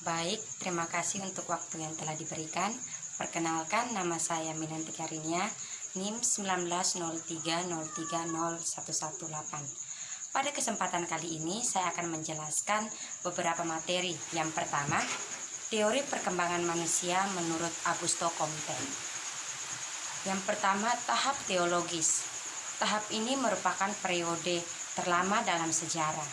Baik, terima kasih untuk waktu yang telah diberikan. Perkenalkan, nama saya Minanti Karinia, NIM 1903030118. Pada kesempatan kali ini, saya akan menjelaskan beberapa materi. Yang pertama, teori perkembangan manusia menurut Augusto Comte. Yang pertama, tahap teologis. Tahap ini merupakan periode terlama dalam sejarah,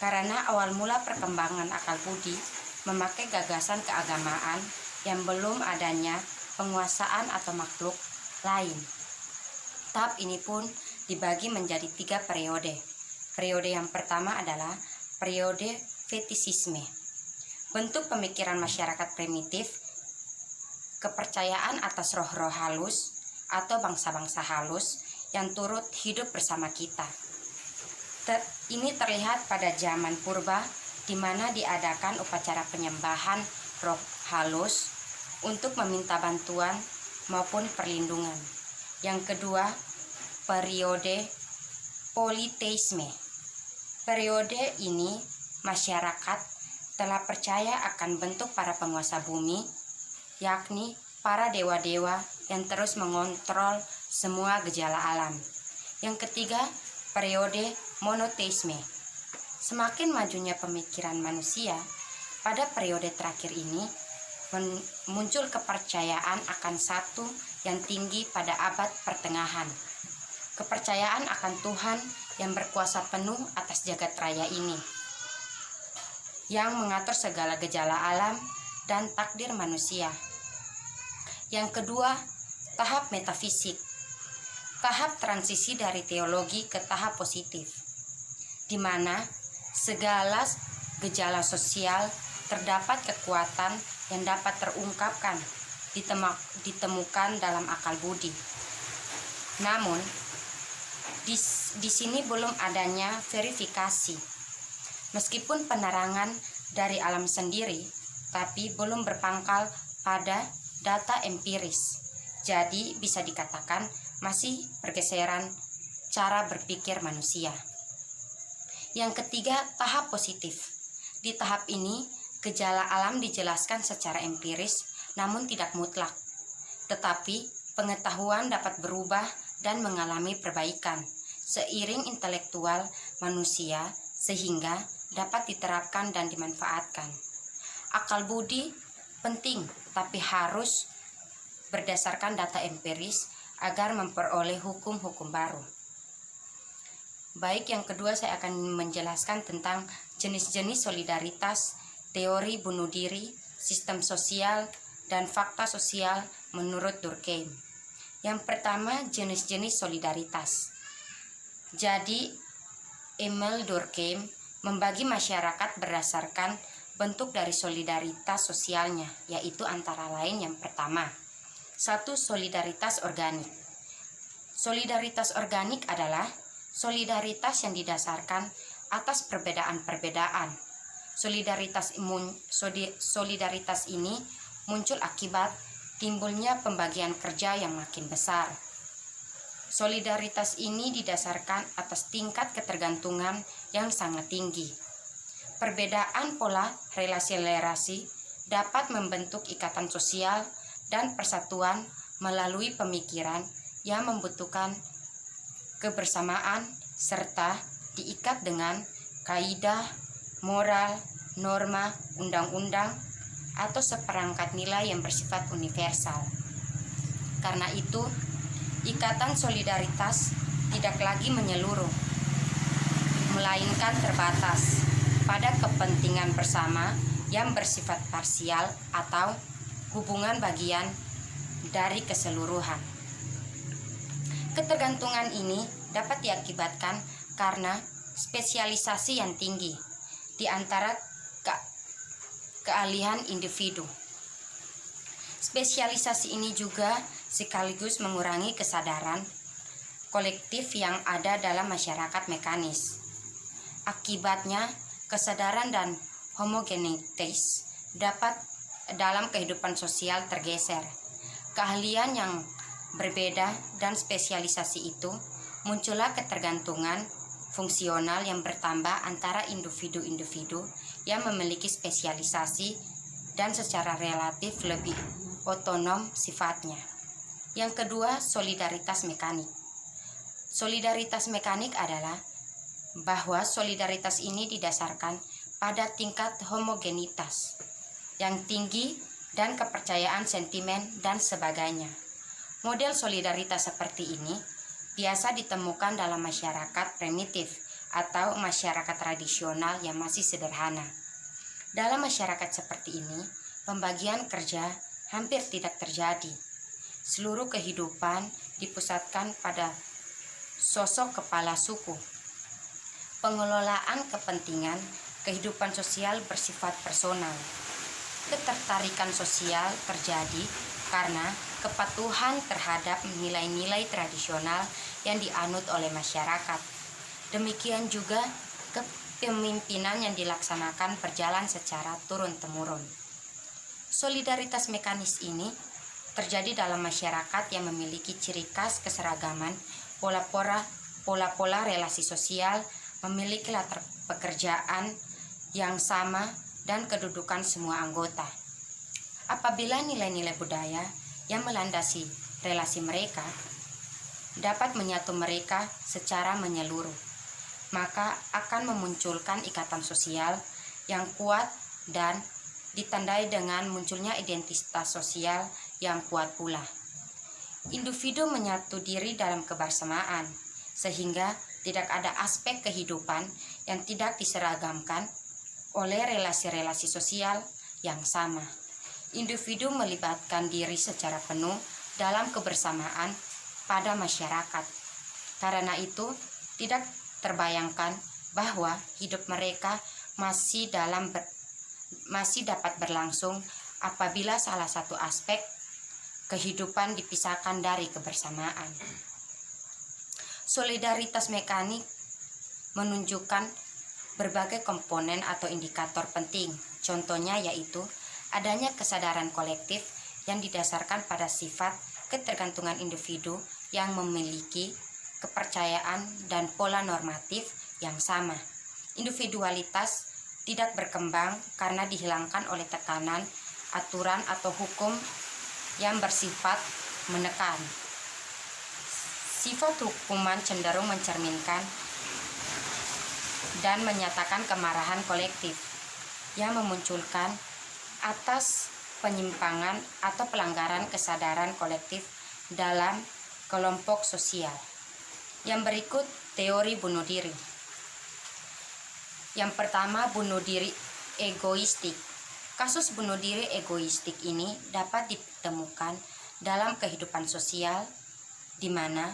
karena awal mula perkembangan akal budi memakai gagasan keagamaan yang belum adanya penguasaan atau makhluk lain. Tahap ini pun dibagi menjadi 3 periode. Periode yang pertama adalah periode fetisisme. Bentuk pemikiran masyarakat primitif, kepercayaan atas roh-roh halus atau bangsa-bangsa halus yang turut hidup bersama kita. Ini terlihat pada zaman purba, di mana diadakan upacara penyembahan roh halus untuk meminta bantuan maupun perlindungan. Yang kedua, periode politeisme. Periode ini masyarakat telah percaya akan bentuk para penguasa bumi, yakni para dewa-dewa yang terus mengontrol semua gejala alam. Yang ketiga, periode monoteisme. Semakin majunya pemikiran manusia, pada periode terakhir ini muncul kepercayaan akan satu yang tinggi pada abad pertengahan. Kepercayaan akan Tuhan yang berkuasa penuh atas jagat raya ini, yang mengatur segala gejala alam dan takdir manusia. Yang kedua, tahap metafisik. Tahap transisi dari teologi ke tahap positif, di mana segala gejala sosial terdapat kekuatan yang dapat terungkapkan, ditemukan dalam akal budi. Namun, di sini belum adanya verifikasi. Meskipun penerangan dari alam sendiri, tapi belum berpangkal pada data empiris. Jadi, bisa dikatakan masih pergeseran cara berpikir manusia. Yang ketiga, tahap positif. Di tahap ini, gejala alam dijelaskan secara empiris namun tidak mutlak. Tetapi, pengetahuan dapat berubah dan mengalami perbaikan seiring intelektual manusia sehingga dapat diterapkan dan dimanfaatkan. Akal budi penting, tapi harus berdasarkan data empiris agar memperoleh hukum-hukum baru. Baik, yang kedua saya akan menjelaskan tentang jenis-jenis solidaritas, teori bunuh diri, sistem sosial, dan fakta sosial menurut Durkheim. Yang pertama, jenis-jenis solidaritas. Jadi, Emile Durkheim membagi masyarakat berdasarkan bentuk dari solidaritas sosialnya, yaitu antara lain yang pertama, 1. Solidaritas organik. Solidaritas organik adalah solidaritas yang didasarkan atas perbedaan-perbedaan. Solidaritas ini muncul akibat timbulnya pembagian kerja yang makin besar. Solidaritas ini didasarkan atas tingkat ketergantungan yang sangat tinggi. Perbedaan pola relasi dapat membentuk ikatan sosial dan persatuan melalui pemikiran yang membutuhkan kebersamaan serta diikat dengan kaidah, moral, norma, undang-undang, atau seperangkat nilai yang bersifat universal. Karena itu, ikatan solidaritas tidak lagi menyeluruh, melainkan terbatas pada kepentingan bersama yang bersifat parsial atau hubungan bagian dari keseluruhan. Ketergantungan ini dapat diakibatkan karena spesialisasi yang tinggi di antara keahlian individu. Spesialisasi ini juga sekaligus mengurangi kesadaran kolektif yang ada dalam masyarakat mekanis. Akibatnya, kesadaran dan homogenitas dapat dalam kehidupan sosial tergeser. Keahlian yang berbeda dan spesialisasi itu, muncullah ketergantungan fungsional yang bertambah antara individu-individu yang memiliki spesialisasi dan secara relatif lebih otonom sifatnya. Yang kedua, solidaritas mekanik. Solidaritas mekanik adalah bahwa solidaritas ini didasarkan pada tingkat homogenitas yang tinggi dan kepercayaan sentimen dan sebagainya. Model solidaritas seperti ini biasa ditemukan dalam masyarakat primitif atau masyarakat tradisional yang masih sederhana. Dalam masyarakat seperti ini, pembagian kerja hampir tidak terjadi. Seluruh kehidupan dipusatkan pada sosok kepala suku. Pengelolaan kepentingan kehidupan sosial bersifat personal. Ketertarikan sosial terjadi karena kepatuhan terhadap nilai-nilai tradisional yang dianut oleh masyarakat. Demikian juga kepemimpinan yang dilaksanakan berjalan secara turun-temurun. Solidaritas mekanis ini terjadi dalam masyarakat yang memiliki ciri khas keseragaman, pola-pola relasi sosial, memiliki latar pekerjaan yang sama, dan kedudukan semua anggota. Apabila nilai-nilai budaya yang melandasi relasi mereka dapat menyatu mereka secara menyeluruh, maka akan memunculkan ikatan sosial yang kuat dan ditandai dengan munculnya identitas sosial yang kuat pula. Individu menyatu diri dalam kebersamaan, sehingga tidak ada aspek kehidupan yang tidak diseragamkan oleh relasi-relasi sosial yang sama. Individu melibatkan diri secara penuh dalam kebersamaan pada masyarakat. Karena itu, tidak terbayangkan bahwa hidup mereka masih dapat berlangsung apabila salah satu aspek kehidupan dipisahkan dari kebersamaan. Solidaritas mekanik menunjukkan berbagai komponen atau indikator penting. Contohnya yaitu adanya kesadaran kolektif yang didasarkan pada sifat ketergantungan individu yang memiliki kepercayaan dan pola normatif yang sama. Individualitas tidak berkembang karena dihilangkan oleh tekanan, aturan atau hukum yang bersifat menekan. Sifat hukuman cenderung mencerminkan dan menyatakan kemarahan kolektif yang memunculkan atas penyimpangan atau pelanggaran kesadaran kolektif dalam kelompok sosial. Yang berikut teori bunuh diri. Yang pertama, bunuh diri egoistik. Kasus bunuh diri egoistik ini dapat ditemukan dalam kehidupan sosial di mana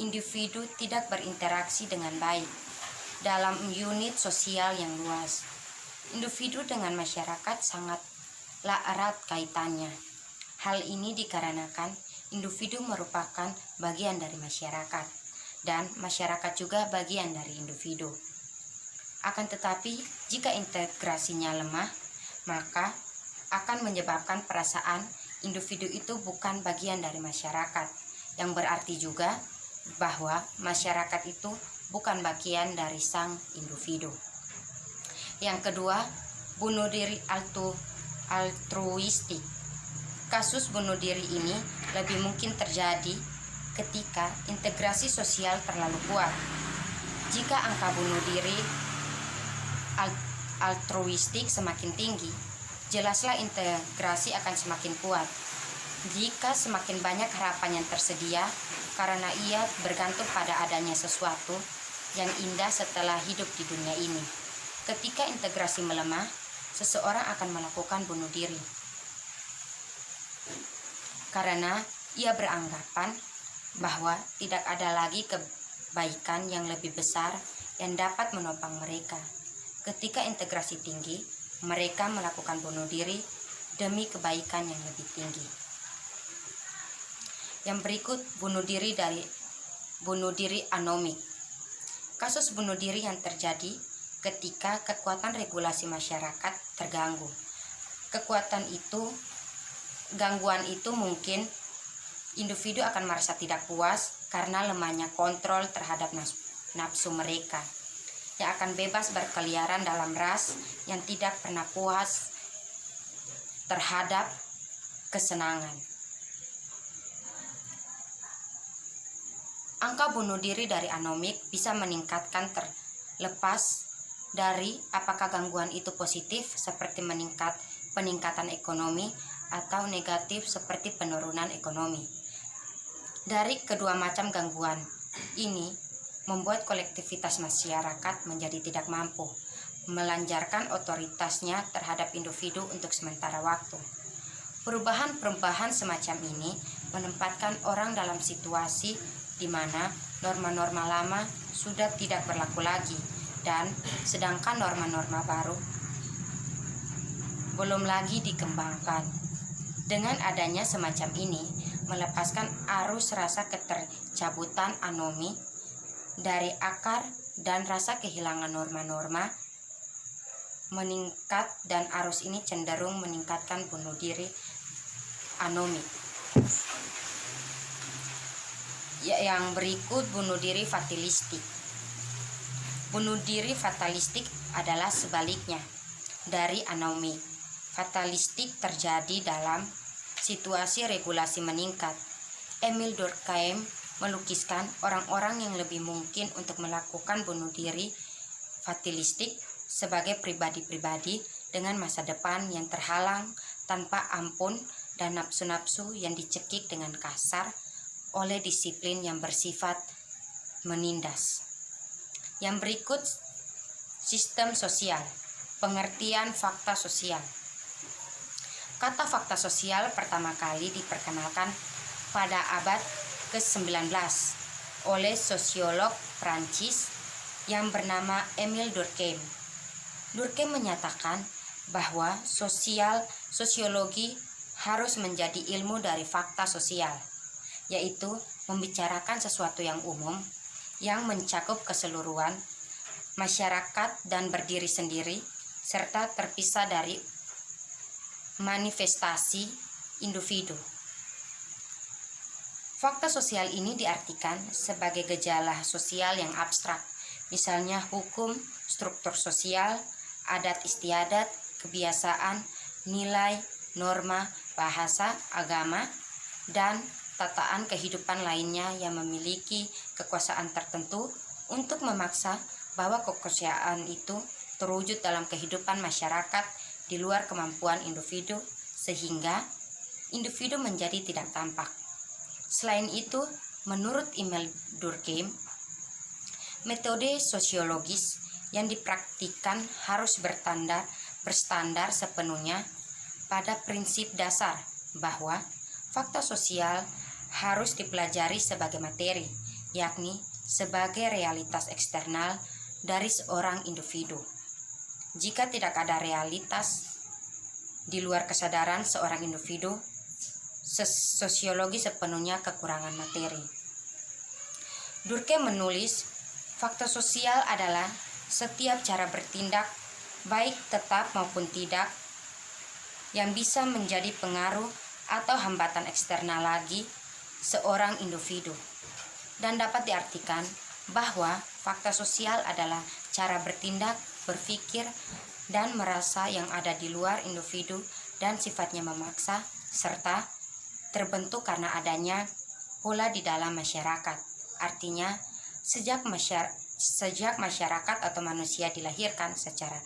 individu tidak berinteraksi dengan baik dalam unit sosial yang luas. Individu dengan masyarakat sangatlah erat kaitannya. Hal ini dikarenakan individu merupakan bagian dari masyarakat dan masyarakat juga bagian dari individu. Akan tetapi, jika integrasinya lemah, maka akan menyebabkan perasaan individu itu bukan bagian dari masyarakat, yang berarti juga bahwa masyarakat itu bukan bagian dari sang individu. Yang kedua, bunuh diri altruistik. Kasus bunuh diri ini lebih mungkin terjadi ketika integrasi sosial terlalu kuat. Jika angka bunuh diri altruistik semakin tinggi, jelaslah integrasi akan semakin kuat. Jika semakin banyak harapan yang tersedia karena ia bergantung pada adanya sesuatu yang indah setelah hidup di dunia ini. Ketika integrasi melemah, seseorang akan melakukan bunuh diri karena ia beranggapan bahwa tidak ada lagi kebaikan yang lebih besar yang dapat menopang mereka. Ketika integrasi tinggi, mereka melakukan bunuh diri demi kebaikan yang lebih tinggi. Yang berikut, bunuh diri anomik. Kasus bunuh diri yang terjadi ketika kekuatan regulasi masyarakat terganggu. Gangguan itu mungkin individu akan merasa tidak puas karena lemahnya kontrol terhadap nafsu mereka. yang akan bebas berkeliaran dalam ras yang tidak pernah puas terhadap kesenangan. Angka bunuh diri dari anomik bisa meningkatkan terlepas dari apakah gangguan itu positif seperti peningkatan ekonomi atau negatif seperti penurunan ekonomi. Dari kedua macam gangguan ini membuat kolektivitas masyarakat menjadi tidak mampu melancarkan otoritasnya terhadap individu untuk sementara waktu. Perubahan-perubahan semacam ini menempatkan orang dalam situasi di mana norma-norma lama sudah tidak berlaku lagi, dan sedangkan norma-norma baru belum lagi dikembangkan. Dengan adanya semacam ini, melepaskan arus rasa ketercabutan anomi dari akar dan rasa kehilangan norma-norma meningkat, dan arus ini cenderung meningkatkan bunuh diri anomi. Yang berikut bunuh diri fatalistik. Bunuh diri fatalistik adalah sebaliknya dari anomi. Fatalistik terjadi dalam situasi regulasi meningkat. Emil Durkheim melukiskan orang-orang yang lebih mungkin untuk melakukan bunuh diri fatalistik sebagai pribadi-pribadi dengan masa depan yang terhalang tanpa ampun dan nafsu-nafsu yang dicekik dengan kasar oleh disiplin yang bersifat menindas. Yang berikut sistem sosial. Pengertian fakta sosial. Kata fakta sosial pertama kali diperkenalkan pada abad ke-19 oleh sosiolog Prancis yang bernama Emile Durkheim. Durkheim menyatakan bahwa sosiologi harus menjadi ilmu dari fakta sosial, yaitu membicarakan sesuatu yang umum, yang mencakup keseluruhan masyarakat dan berdiri sendiri, serta terpisah dari manifestasi individu. Fakta sosial ini diartikan sebagai gejala sosial yang abstrak, misalnya hukum, struktur sosial, adat istiadat, kebiasaan, nilai, norma, bahasa, agama, dan tataan kehidupan lainnya yang memiliki kekuasaan tertentu untuk memaksa bahwa kekuasaan itu terwujud dalam kehidupan masyarakat di luar kemampuan individu, sehingga individu menjadi tidak tampak. Selain itu, menurut Emile Durkheim, metode sosiologis yang dipraktikkan harus berstandar sepenuhnya pada prinsip dasar bahwa fakta sosial harus dipelajari sebagai materi, yakni sebagai realitas eksternal dari seorang individu. Jika tidak ada realitas di luar kesadaran seorang individu, sosiologi sepenuhnya kekurangan materi. Durkheim menulis, fakta sosial adalah setiap cara bertindak, baik tetap maupun tidak, yang bisa menjadi pengaruh atau hambatan eksternal lagi seorang individu, dan dapat diartikan bahwa fakta sosial adalah cara bertindak, berpikir, dan merasa yang ada di luar individu dan sifatnya memaksa serta terbentuk karena adanya pola di dalam masyarakat. Artinya, sejak masyarakat atau manusia dilahirkan secara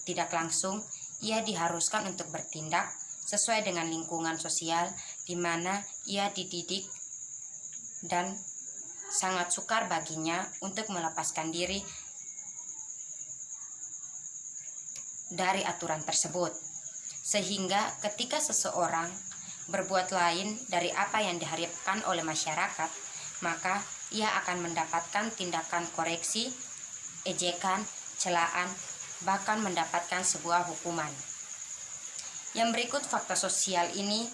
tidak langsung, ia diharuskan untuk bertindak sesuai dengan lingkungan sosial di mana ia dididik, dan sangat sukar baginya untuk melepaskan diri dari aturan tersebut. Sehingga ketika seseorang berbuat lain dari apa yang diharapkan oleh masyarakat, maka ia akan mendapatkan tindakan koreksi, ejekan, celaan, bahkan mendapatkan sebuah hukuman. Yang berikut fakta sosial ini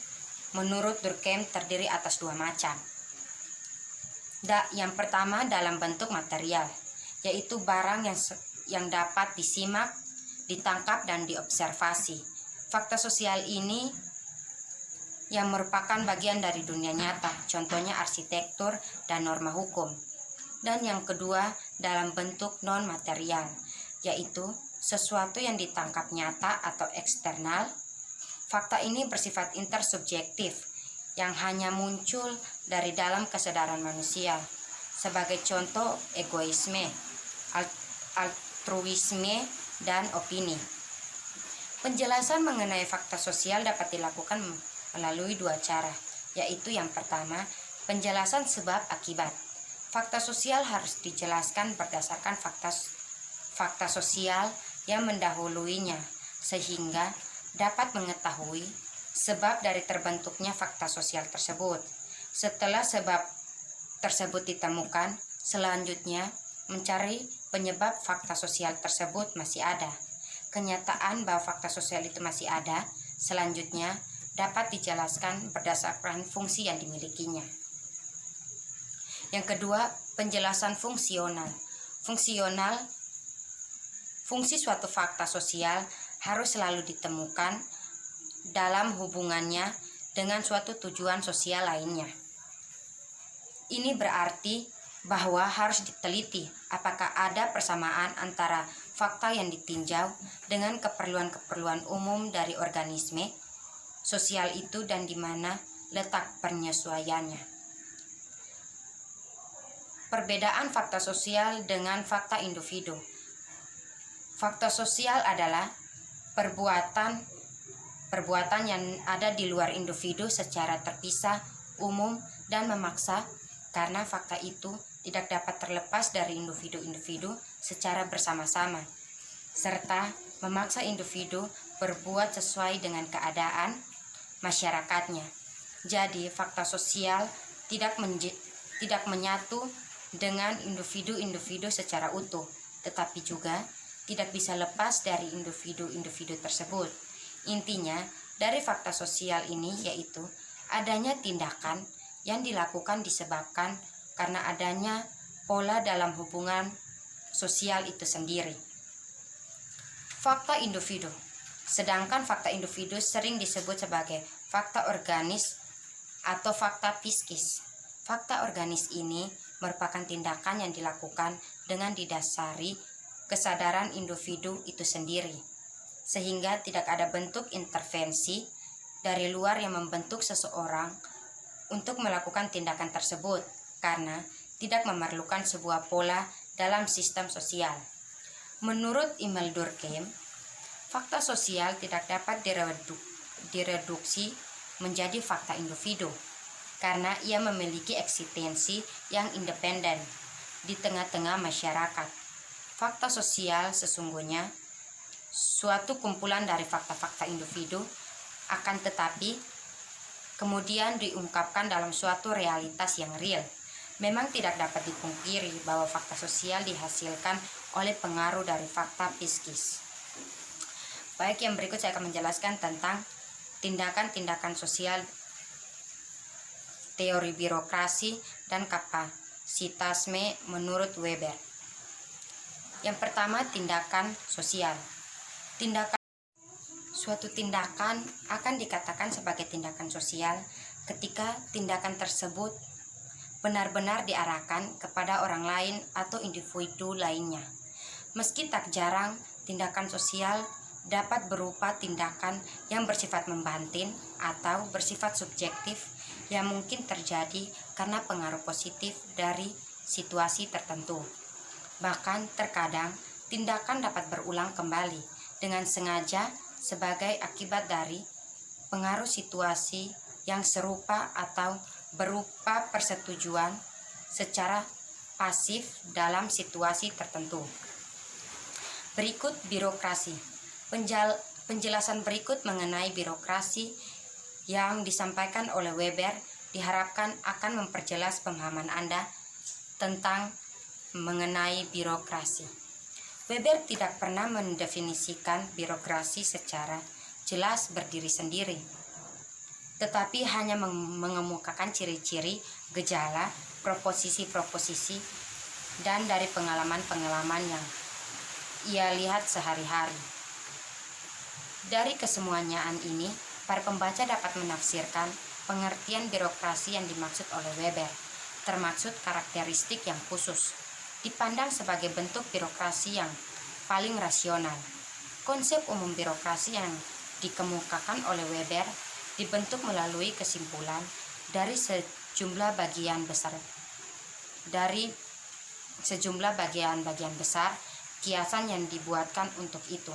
menurut Durkheim terdiri atas dua macam. Yang pertama dalam bentuk material, yaitu barang yang dapat disimak, ditangkap, dan diobservasi. Fakta sosial ini yang merupakan bagian dari dunia nyata, contohnya arsitektur dan norma hukum. Dan yang kedua dalam bentuk non-material, yaitu sesuatu yang ditangkap nyata atau eksternal. Fakta ini bersifat intersubjektif yang hanya muncul dari dalam kesadaran manusia. Sebagai contoh, egoisme, altruisme, dan opini. Penjelasan mengenai fakta sosial dapat dilakukan melalui dua cara, yaitu yang pertama, penjelasan sebab akibat. Fakta sosial harus dijelaskan berdasarkan fakta sosial yang mendahuluinya, sehingga dapat mengetahui sebab dari terbentuknya fakta sosial tersebut. Setelah sebab tersebut ditemukan, selanjutnya mencari penyebab fakta sosial tersebut masih ada. Kenyataan bahwa fakta sosial itu masih ada, selanjutnya dapat dijelaskan berdasarkan fungsi yang dimilikinya. Yang kedua, penjelasan fungsional. Fungsi suatu fakta sosial harus selalu ditemukan dalam hubungannya dengan suatu tujuan sosial lainnya. Ini berarti bahwa harus diteliti apakah ada persamaan antara fakta yang ditinjau dengan keperluan-keperluan umum dari organisme sosial itu dan di mana letak penyesuaiannya. Perbedaan fakta sosial dengan fakta individu. Fakta sosial adalah perbuatan yang ada di luar individu secara terpisah, umum, dan memaksa, karena fakta itu tidak dapat terlepas dari individu-individu secara bersama-sama, serta memaksa individu berbuat sesuai dengan keadaan masyarakatnya. Jadi, fakta sosial tidak menyatu dengan individu-individu secara utuh, tetapi juga tidak bisa lepas dari individu-individu tersebut. Intinya, dari fakta sosial ini yaitu adanya tindakan yang dilakukan disebabkan karena adanya pola dalam hubungan sosial itu sendiri. Fakta individu. Sedangkan fakta individu sering disebut sebagai fakta organis atau fakta psikis. Fakta organis ini merupakan tindakan yang dilakukan dengan didasari kesadaran individu itu sendiri, sehingga tidak ada bentuk intervensi dari luar yang membentuk seseorang untuk melakukan tindakan tersebut, karena tidak memerlukan sebuah pola dalam sistem sosial. Menurut Emil Durkheim, fakta sosial tidak dapat direduksi menjadi fakta individu, karena ia memiliki eksistensi yang independen di tengah-tengah masyarakat. Fakta sosial sesungguhnya suatu kumpulan dari fakta-fakta individu, akan tetapi kemudian diungkapkan dalam suatu realitas yang real. Memang tidak dapat dipungkiri bahwa fakta sosial dihasilkan oleh pengaruh dari fakta psikis. Baik, yang berikut saya akan menjelaskan tentang tindakan-tindakan sosial, teori birokrasi, dan kapasitasme menurut Weber. Yang pertama, tindakan sosial. Suatu tindakan akan dikatakan sebagai tindakan sosial ketika tindakan tersebut benar-benar diarahkan kepada orang lain atau individu lainnya. Meski tak jarang, tindakan sosial dapat berupa tindakan yang bersifat membantin atau bersifat subjektif yang mungkin terjadi karena pengaruh positif dari situasi tertentu. Bahkan terkadang tindakan dapat berulang kembali dengan sengaja sebagai akibat dari pengaruh situasi yang serupa atau berupa persetujuan secara pasif dalam situasi tertentu. Berikut birokrasi. Penjelasan berikut mengenai birokrasi yang disampaikan oleh Weber diharapkan akan memperjelas pemahaman Anda tentang mengenai birokrasi. Weber tidak pernah mendefinisikan birokrasi secara jelas berdiri sendiri, tetapi hanya mengemukakan ciri-ciri, gejala, proposisi-proposisi, dan dari pengalaman-pengalaman yang ia lihat sehari-hari. Dari kesemuanyaan ini, para pembaca dapat menafsirkan pengertian birokrasi yang dimaksud oleh Weber, termasuk karakteristik yang khusus, dipandang sebagai bentuk birokrasi yang paling rasional. Konsep umum birokrasi yang dikemukakan oleh Weber dibentuk melalui kesimpulan dari sejumlah bagian besar kiasan yang dibuatkan untuk itu.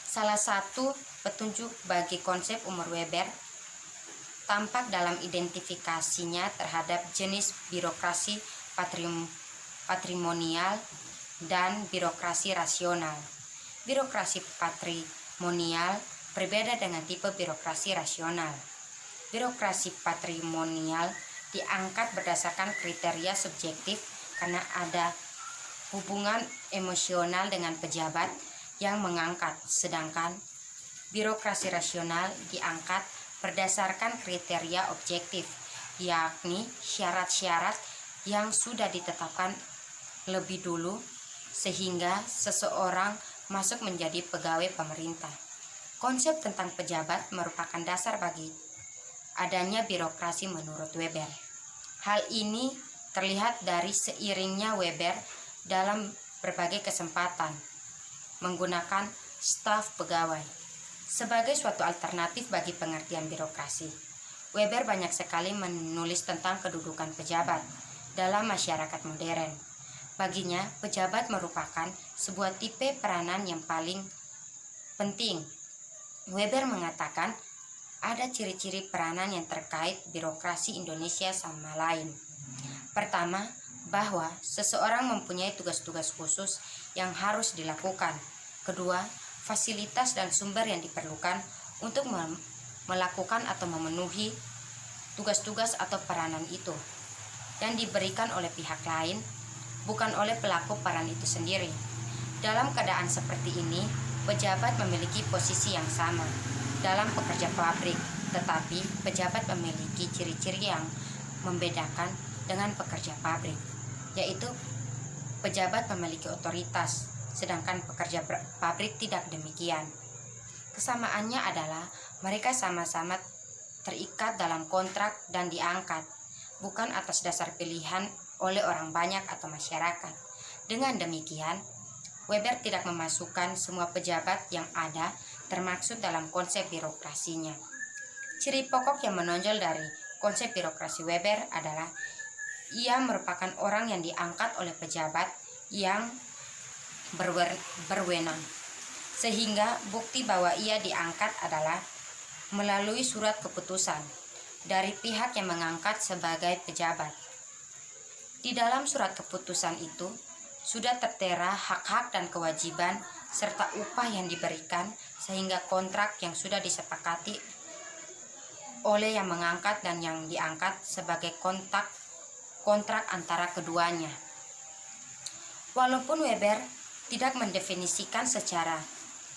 Salah satu petunjuk bagi konsep umum Weber tampak dalam identifikasinya terhadap jenis birokrasi patrimonial dan birokrasi rasional. Birokrasi patrimonial berbeda dengan tipe birokrasi rasional. Birokrasi patrimonial diangkat berdasarkan kriteria subjektif karena ada hubungan emosional dengan pejabat yang mengangkat, sedangkan birokrasi rasional diangkat berdasarkan kriteria objektif, yakni syarat-syarat yang sudah ditetapkan lebih dulu sehingga seseorang masuk menjadi pegawai pemerintah. Konsep tentang pejabat merupakan dasar bagi adanya birokrasi menurut Weber. Hal ini terlihat dari seiringnya Weber dalam berbagai kesempatan menggunakan staf pegawai sebagai suatu alternatif bagi pengertian birokrasi. Weber banyak sekali menulis tentang kedudukan pejabat dalam masyarakat modern. Baginya, pejabat merupakan sebuah tipe peranan yang paling penting. Weber mengatakan ada ciri-ciri peranan yang terkait birokrasi Indonesia sama lain. Pertama, bahwa seseorang mempunyai tugas-tugas khusus yang harus dilakukan. Kedua, fasilitas dan sumber yang diperlukan untuk melakukan atau memenuhi tugas-tugas atau peranan itu yang diberikan oleh pihak lain, bukan oleh pelaku peran itu sendiri. Dalam keadaan seperti ini, pejabat memiliki posisi yang sama dalam pekerja pabrik, tetapi pejabat memiliki ciri-ciri yang membedakan dengan pekerja pabrik, yaitu pejabat memiliki otoritas, sedangkan pekerja pabrik tidak demikian. Kesamaannya adalah mereka sama-sama terikat dalam kontrak dan diangkat, bukan atas dasar pilihan oleh orang banyak atau masyarakat. Dengan demikian, Weber tidak memasukkan semua pejabat yang ada termaksud dalam konsep birokrasinya. Ciri pokok yang menonjol dari konsep birokrasi Weber adalah ia merupakan orang yang diangkat oleh pejabat yang berwenang, sehingga bukti bahwa ia diangkat adalah melalui surat keputusan dari pihak yang mengangkat sebagai pejabat. Di dalam surat keputusan itu sudah tertera hak-hak dan kewajiban serta upah yang diberikan, sehingga kontrak yang sudah disepakati oleh yang mengangkat dan yang diangkat sebagai kontrak antara keduanya. Walaupun Weber tidak mendefinisikan secara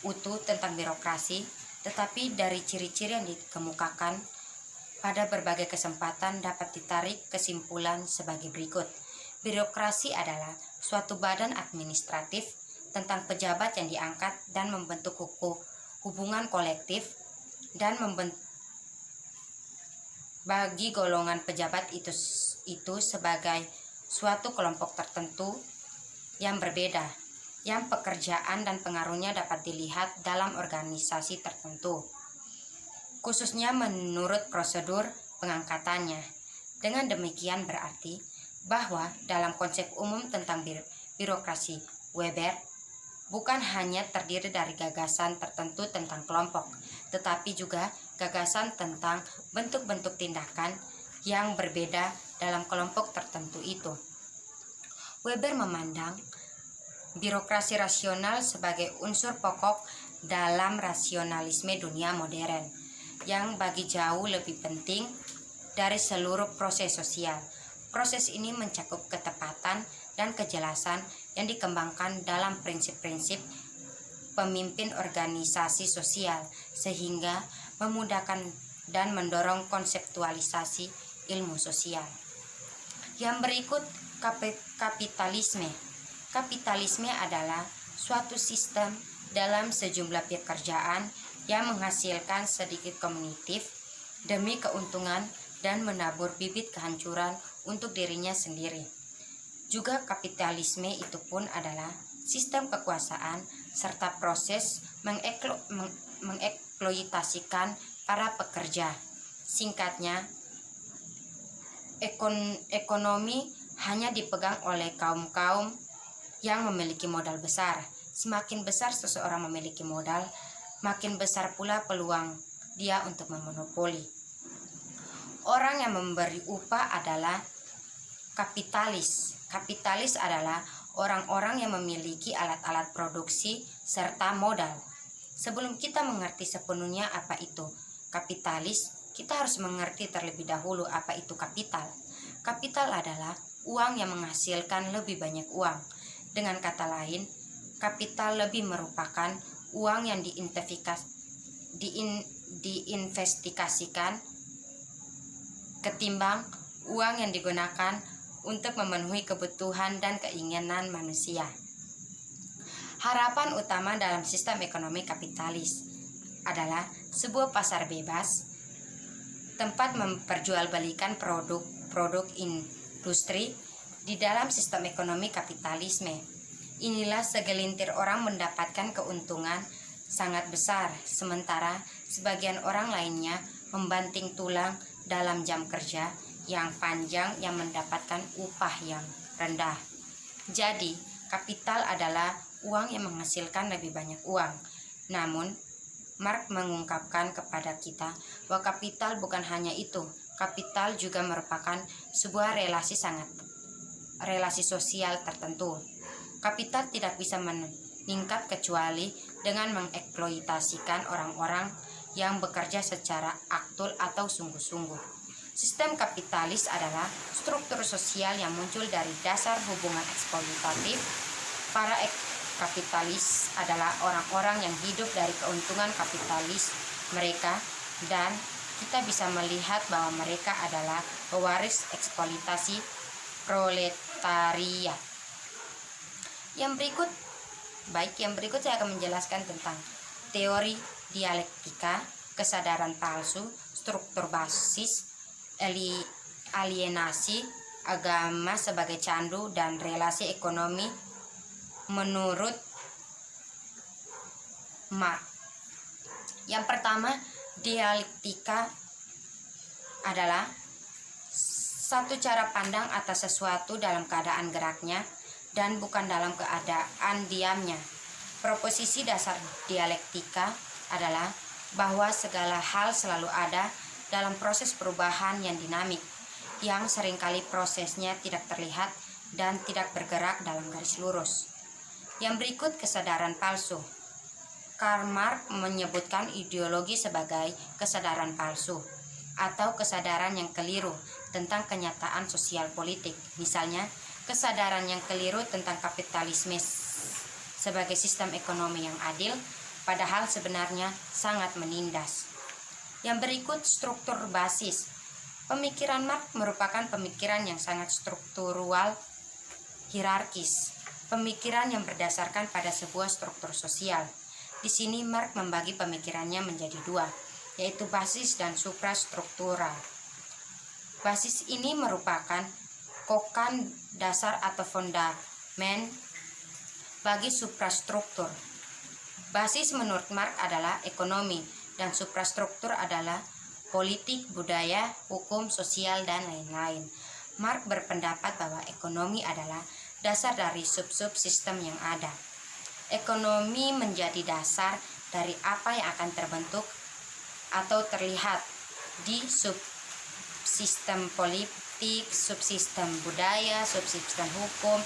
utuh tentang birokrasi, tetapi dari ciri-ciri yang dikemukakan pada berbagai kesempatan dapat ditarik kesimpulan sebagai berikut. Birokrasi adalah suatu badan administratif tentang pejabat yang diangkat dan membentuk hubungan kolektif dan bagi golongan pejabat itu sebagai suatu kelompok tertentu yang berbeda, yang pekerjaan dan pengaruhnya dapat dilihat dalam organisasi tertentu, khususnya menurut prosedur pengangkatannya. Dengan demikian berarti bahwa dalam konsep umum tentang birokrasi Weber bukan hanya terdiri dari gagasan tertentu tentang kelompok, tetapi juga gagasan tentang bentuk-bentuk tindakan yang berbeda dalam kelompok tertentu itu. Weber memandang birokrasi rasional sebagai unsur pokok dalam rasionalisme dunia modern, yang bagi jauh lebih penting dari seluruh proses sosial. Proses ini mencakup ketepatan dan kejelasan yang dikembangkan dalam prinsip-prinsip pemimpin organisasi sosial, sehingga memudahkan dan mendorong konseptualisasi ilmu sosial. Yang berikut, kapitalisme. Kapitalisme adalah suatu sistem dalam sejumlah pekerjaan yang menghasilkan sedikit kognitif demi keuntungan dan menabur bibit kehancuran untuk dirinya sendiri. Juga kapitalisme itu pun adalah sistem kekuasaan, serta proses mengeksploitasikan para pekerja. Singkatnya, ekonomi hanya dipegang oleh kaum-kaum yang memiliki modal besar. Semakin besar seseorang memiliki modal, makin besar pula peluang dia untuk memonopoli. Orang yang memberi upah adalah kapitalis. Kapitalis adalah orang-orang yang memiliki alat-alat produksi serta modal. Sebelum kita mengerti sepenuhnya apa itu kapitalis, kita harus mengerti terlebih dahulu apa itu kapital. Kapital adalah uang yang menghasilkan lebih banyak uang. Dengan kata lain, kapital lebih merupakan uang yang diinvestasikan ketimbang uang yang digunakan untuk memenuhi kebutuhan dan keinginan manusia. Harapan utama dalam sistem ekonomi kapitalis adalah sebuah pasar bebas, tempat memperjualbelikan produk industri. Di dalam sistem ekonomi kapitalisme, inilah segelintir orang mendapatkan keuntungan sangat besar, sementara sebagian orang lainnya membanting tulang dalam jam kerja yang panjang yang mendapatkan upah yang rendah. Jadi, kapital adalah uang yang menghasilkan lebih banyak uang. Namun, Marx mengungkapkan kepada kita bahwa kapital bukan hanya itu. Kapital juga merupakan sebuah relasi sosial tertentu. Kapital tidak bisa meningkat kecuali dengan mengeksploitasikan orang-orang yang bekerja secara aktul atau sungguh-sungguh. Sistem kapitalis adalah struktur sosial yang muncul dari dasar hubungan eksploitatif. Para kapitalis adalah orang-orang yang hidup dari keuntungan kapitalis mereka, dan kita bisa melihat bahwa mereka adalah pewaris eksploitasi proletariat. Yang berikut saya akan menjelaskan tentang teori dialektika, kesadaran palsu, struktur basis, alienasi, agama sebagai candu, dan relasi ekonomi menurut Marx. Yang pertama, dialektika adalah satu cara pandang atas sesuatu dalam keadaan geraknya dan bukan dalam keadaan diamnya. Proposisi dasar dialektika adalah bahwa segala hal selalu ada dalam proses perubahan yang dinamik, yang seringkali prosesnya tidak terlihat dan tidak bergerak dalam garis lurus. Yang berikut kesadaran palsu. Karl Marx menyebutkan ideologi sebagai kesadaran palsu atau kesadaran yang keliru tentang kenyataan sosial politik. Misalnya, kesadaran yang keliru tentang kapitalisme sebagai sistem ekonomi yang adil, padahal sebenarnya sangat menindas. Yang berikut struktur basis. Pemikiran Marx merupakan pemikiran yang sangat struktural, hierarkis, pemikiran yang berdasarkan pada sebuah struktur sosial. Di sini Marx membagi pemikirannya menjadi dua, yaitu basis dan suprastruktural. Basis ini merupakan kokan dasar atau fondamen bagi suprastruktur. Basis menurut Marx adalah ekonomi dan suprastruktur adalah politik, budaya, hukum, sosial, dan lain-lain. Marx berpendapat bahwa ekonomi adalah dasar dari sub-sub sistem yang ada. Ekonomi menjadi dasar dari apa yang akan terbentuk atau terlihat di subsistem politik, subsistem budaya, subsistem hukum,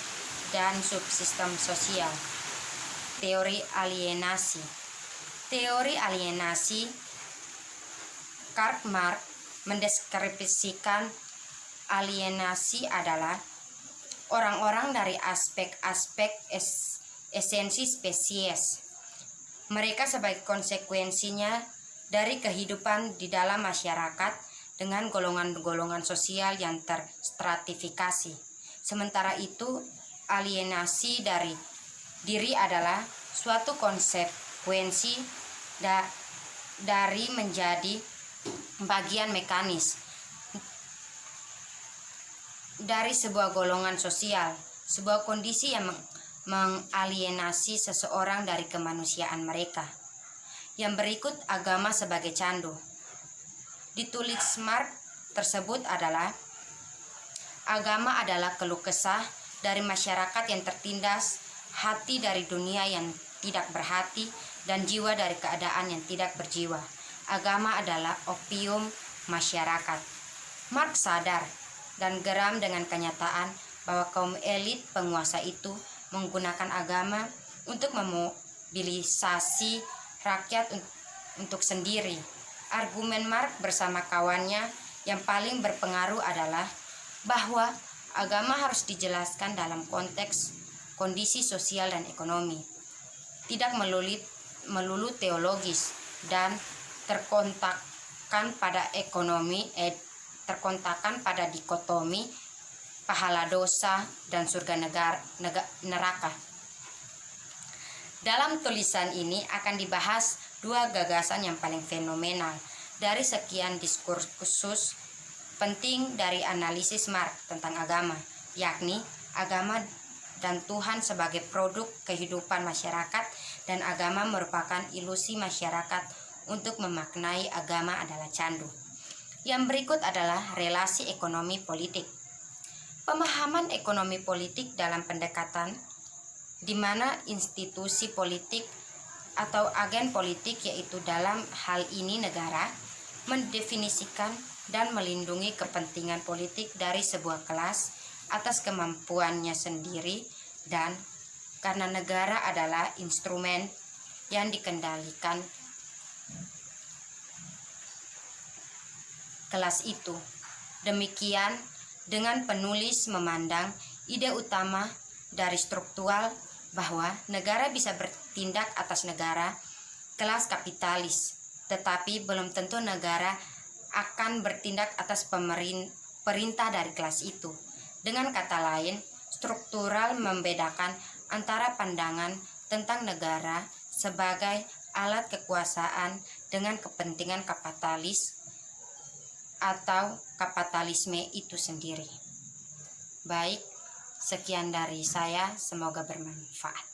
dan subsistem sosial. Teori alienasi. Teori alienasi, Karl Marx mendeskripsikan alienasi adalah orang-orang dari aspek-aspek esensi spesies. Mereka sebagai konsekuensinya dari kehidupan di dalam masyarakat dengan golongan-golongan sosial yang terstratifikasi. Sementara itu, alienasi dari diri adalah suatu konsekuensi dari menjadi bagian mekanis dari sebuah golongan sosial, sebuah kondisi yang mengalienasi seseorang dari kemanusiaan mereka. Yang berikut agama sebagai candu. Ditulis Marx tersebut adalah agama adalah keluh kesah dari masyarakat yang tertindas, hati dari dunia yang tidak berhati, dan jiwa dari keadaan yang tidak berjiwa. Agama adalah opium masyarakat. Marx sadar dan geram dengan kenyataan bahwa kaum elit penguasa itu menggunakan agama untuk memobilisasi rakyat untuk sendiri. Argumen Marx bersama kawannya yang paling berpengaruh adalah bahwa agama harus dijelaskan dalam konteks kondisi sosial dan ekonomi, tidak melulu teologis dan terkontakkan pada dikotomi pahala dosa dan surga neraka. Dalam tulisan ini akan dibahas dua gagasan yang paling fenomenal dari sekian diskursus penting dari analisis Marx tentang agama, yakni agama dan Tuhan sebagai produk kehidupan masyarakat, dan agama merupakan ilusi masyarakat untuk memaknai agama adalah candu. Yang berikut adalah relasi ekonomi politik. Pemahaman ekonomi politik dalam pendekatan di mana institusi politik atau agen politik, yaitu dalam hal ini negara, mendefinisikan dan melindungi kepentingan politik dari sebuah kelas atas kemampuannya sendiri, dan karena negara adalah instrumen yang dikendalikan kelas itu. Demikian dengan penulis memandang ide utama dari struktural bahwa negara bisa bertindak atas negara kelas kapitalis, tetapi belum tentu negara akan bertindak atas perintah dari kelas itu. Dengan kata lain, struktural membedakan antara pandangan tentang negara sebagai alat kekuasaan dengan kepentingan kapitalis atau kapitalisme itu sendiri. Baik, sekian dari saya, semoga bermanfaat.